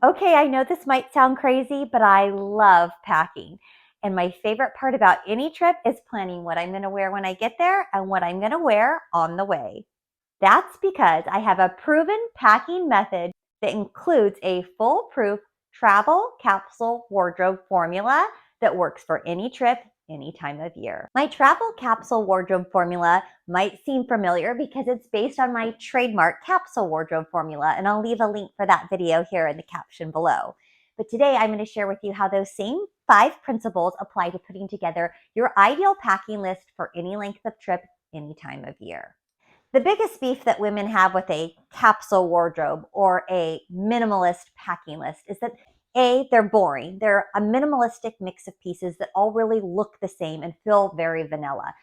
Okay, I know this might sound crazy, but I love packing. And my favorite part about any trip is planning what I'm going to wear when I get there and what I'm going to wear on the way. That's because I have a proven packing method that includes a foolproof travel capsule wardrobe formula that works for any trip, any time of year. My travel capsule wardrobe formula might seem familiar because it's based on my trademark capsule wardrobe formula, and I'll leave a link for that video here in the caption below. But today I'm going to share with you how those same 5 principles apply to putting together your ideal packing list for any length of trip, any time of year. The biggest beef that women have with a capsule wardrobe or a minimalist packing list is that they're boring. They're a minimalistic mix of pieces that all really look the same and feel very vanilla.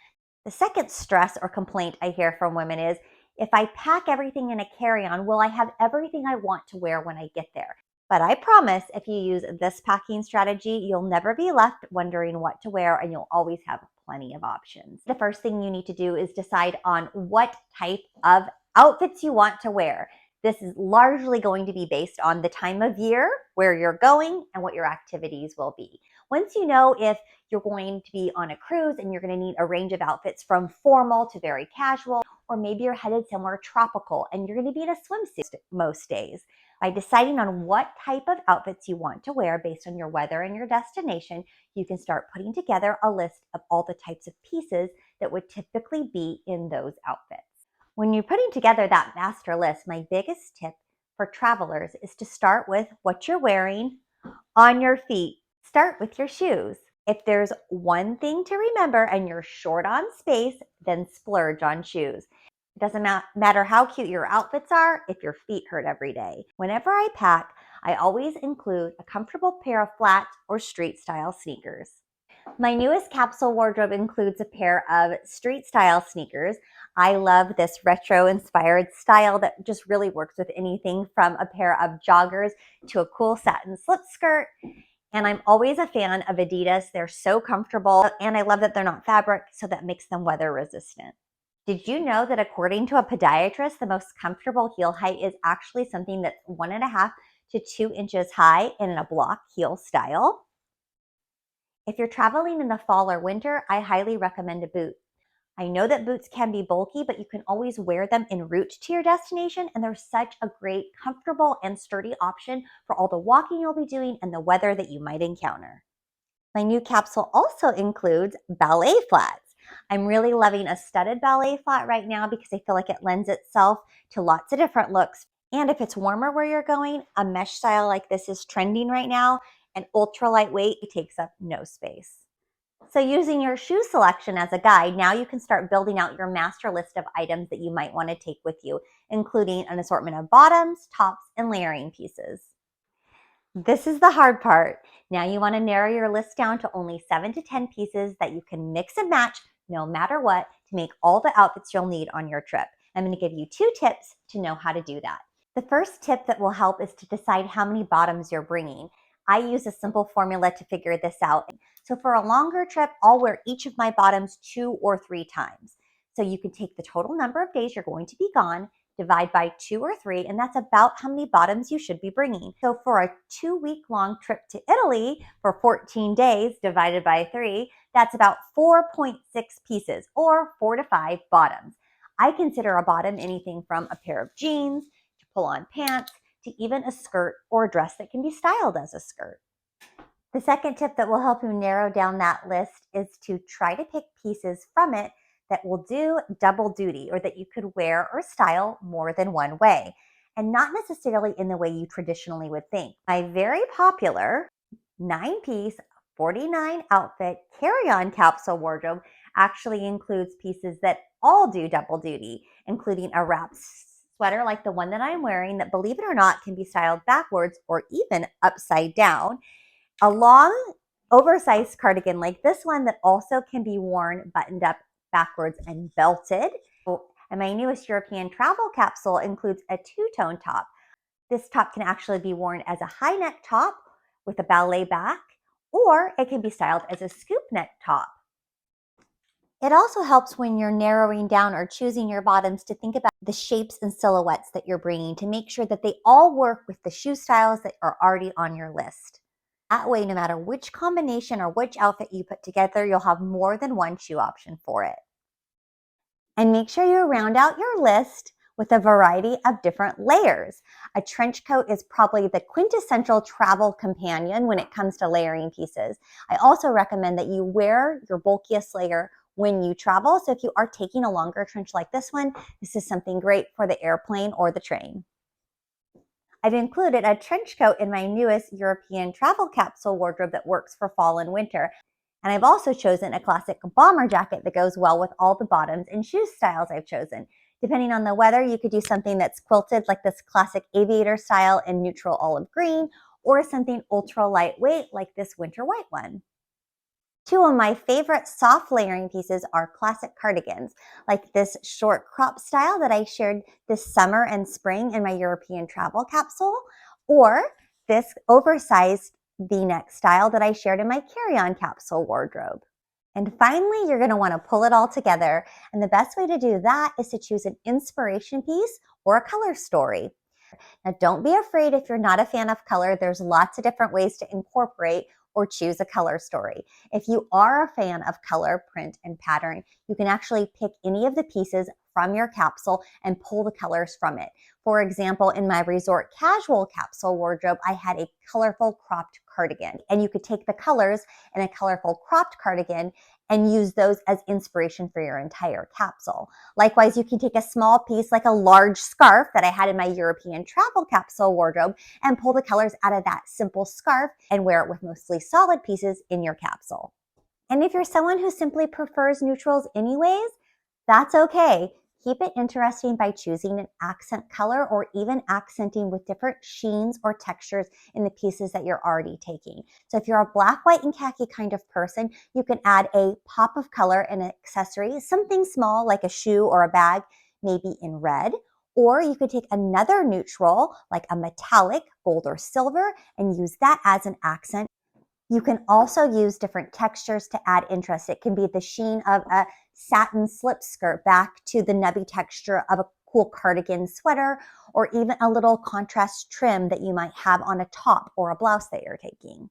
The second stress or complaint I hear from women is, if I pack everything in a carry-on, will I have everything I want to wear when I get there? But I promise if you use this packing strategy, you'll never be left wondering what to wear and you'll always have plenty of options. The first thing you need to do is decide on what type of outfits you want to wear. This is largely going to be based on the time of year, where you're going, and what your activities will be. Once you know if you're going to be on a cruise and you're going to need a range of outfits from formal to very casual, or maybe you're headed somewhere tropical and you're going to be in a swimsuit most days. By deciding on what type of outfits you want to wear based on your weather and your destination, you can start putting together a list of all the types of pieces that would typically be in those outfits. When you're putting together that master list, my biggest tip for travelers is to start with what you're wearing on your feet. Start with your shoes. If there's one thing to remember and you're short on space, then splurge on shoes. It doesn't matter how cute your outfits are if your feet hurt every day. Whenever I pack, I always include a comfortable pair of flat or street style sneakers. My newest capsule wardrobe includes a pair of street style sneakers. I love this retro inspired style that just really works with anything from a pair of joggers to a cool satin slip skirt. And I'm always a fan of Adidas. They're so comfortable, and I love that they're not fabric, so that makes them weather resistant. Did you know that according to a podiatrist, the most comfortable heel height is actually something that's 1.5 to 2 inches high in a block heel style? If you're traveling in the fall or winter, I highly recommend a boot. I know that boots can be bulky, but you can always wear them en route to your destination, and they're such a great, comfortable, and sturdy option for all the walking you'll be doing and the weather that you might encounter. My new capsule also includes ballet flats. I'm really loving a studded ballet flat right now because I feel like it lends itself to lots of different looks. And if it's warmer where you're going, a mesh style like this is trending right now, and ultra lightweight, it takes up no space. So using your shoe selection as a guide, now you can start building out your master list of items that you might want to take with you, including an assortment of bottoms, tops, and layering pieces. This is the hard part. Now you want to narrow your list down to only 7 to 10 pieces that you can mix and match no matter what to make all the outfits you'll need on your trip. I'm going to give you 2 tips to know how to do that. The first tip that will help is to decide how many bottoms you're bringing. I use a simple formula to figure this out. So for a longer trip, I'll wear each of my bottoms 2 or 3 times. So you can take the total number of days you're going to be gone, divide by 2 or 3, and that's about how many bottoms you should be bringing. So for a 2-week-long trip to Italy for 14 days divided by 3, that's about 4.6 pieces, or 4 to 5 bottoms. I consider a bottom anything from a pair of jeans to pull-on pants to even a skirt or a dress that can be styled as a skirt. The second tip that will help you narrow down that list is to try to pick pieces from it that will do double duty, or that you could wear or style more than one way, and not necessarily in the way you traditionally would think. My very popular 9-piece 49 outfit carry-on capsule wardrobe actually includes pieces that all do double duty, including a wrap sweater like the one that I'm wearing that, believe it or not, can be styled backwards or even upside down, a long oversized cardigan like this one that also can be worn buttoned up backwards and belted. And my newest European travel capsule includes a 2-tone top. This top can actually be worn as a high neck top with a ballet back, or it can be styled as a scoop neck top. It also helps when you're narrowing down or choosing your bottoms to think about the shapes and silhouettes that you're bringing to make sure that they all work with the shoe styles that are already on your list. That way, no matter which combination or which outfit you put together, you'll have more than one shoe option for it. And make sure you round out your list with a variety of different layers. A trench coat is probably the quintessential travel companion when it comes to layering pieces. I also recommend that you wear your bulkiest layer when you travel. So if you are taking a longer trench like this one, this is something great for the airplane or the train. I've included a trench coat in my newest European travel capsule wardrobe that works for fall and winter. And I've also chosen a classic bomber jacket that goes well with all the bottoms and shoe styles I've chosen. Depending on the weather, you could do something that's quilted like this classic aviator style in neutral olive green, or something ultra lightweight like this winter white one. Two of my favorite soft layering pieces are classic cardigans, like this short crop style that I shared this summer and spring in my European travel capsule, or this oversized V-neck style that I shared in my carry-on capsule wardrobe. And finally, you're going to want to pull it all together. And the best way to do that is to choose an inspiration piece or a color story. Now, don't be afraid if you're not a fan of color. There's lots of different ways to incorporate or choose a color story. If you are a fan of color, print, and pattern, you can actually pick any of the pieces from your capsule and pull the colors from it. For example, in my resort casual capsule wardrobe, I had a colorful cropped cardigan, and you could take the colors in a colorful cropped cardigan and use those as inspiration for your entire capsule. Likewise, you can take a small piece like a large scarf that I had in my European travel capsule wardrobe and pull the colors out of that simple scarf and wear it with mostly solid pieces in your capsule. And if you're someone who simply prefers neutrals anyways, that's okay. Keep it interesting by choosing an accent color or even accenting with different sheens or textures in the pieces that you're already taking. So if you're a black, white, and khaki kind of person, you can add a pop of color and an accessory, something small like a shoe or a bag, maybe in red. Or you could take another neutral like a metallic, gold or silver, and use that as an accent. You can also use different textures to add interest. It can be the sheen of a satin slip skirt back to the nubby texture of a cool cardigan sweater, or even a little contrast trim that you might have on a top or a blouse that you're taking.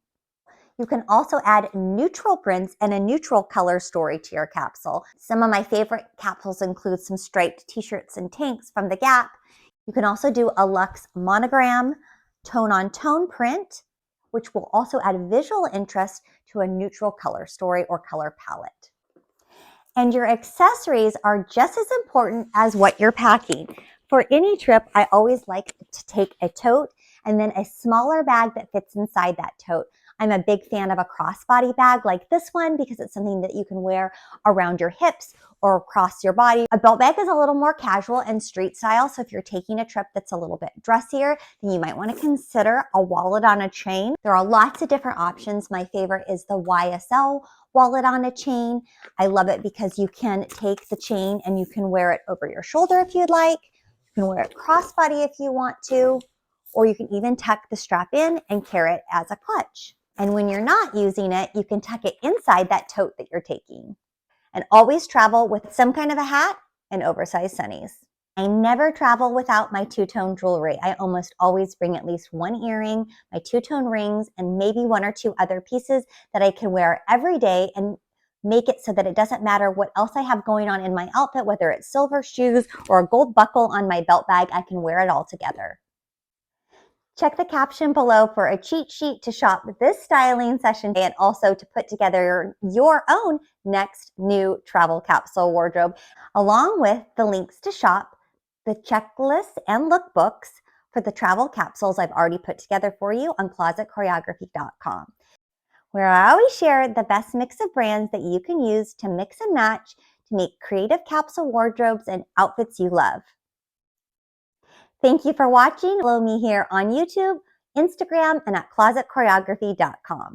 You can also add neutral prints and a neutral color story to your capsule. Some of my favorite capsules include some striped t-shirts and tanks from the Gap. You can also do a luxe monogram, tone-on-tone print, which will also add visual interest to a neutral color story or color palette. And your accessories are just as important as what you're packing. For any trip, I always like to take a tote and then a smaller bag that fits inside that tote. I'm a big fan of a crossbody bag like this one because it's something that you can wear around your hips or across your body. A belt bag is a little more casual and street style, so if you're taking a trip that's a little bit dressier, then you might want to consider a wallet on a chain. There are lots of different options. My favorite is the YSL wallet on a chain. I love it because you can take the chain and you can wear it over your shoulder if you'd like. You can wear it crossbody if you want to, or you can even tuck the strap in and carry it as a clutch. And when you're not using it, you can tuck it inside that tote that you're taking. And always travel with some kind of a hat and oversized sunnies. I never travel without my two-tone jewelry. I almost always bring at least one earring, my two-tone rings, and maybe one or two other pieces that I can wear every day and make it so that it doesn't matter what else I have going on in my outfit, whether it's silver shoes or a gold buckle on my belt bag, I can wear it all together. Check the caption below for a cheat sheet to shop this styling session and also to put together your own next new travel capsule wardrobe, along with the links to shop, the checklists and lookbooks for the travel capsules I've already put together for you on closetchoreography.com, where I always share the best mix of brands that you can use to mix and match to make creative capsule wardrobes and outfits you love. Thank you for watching. Follow me here on YouTube, Instagram, and at closetchoreography.com.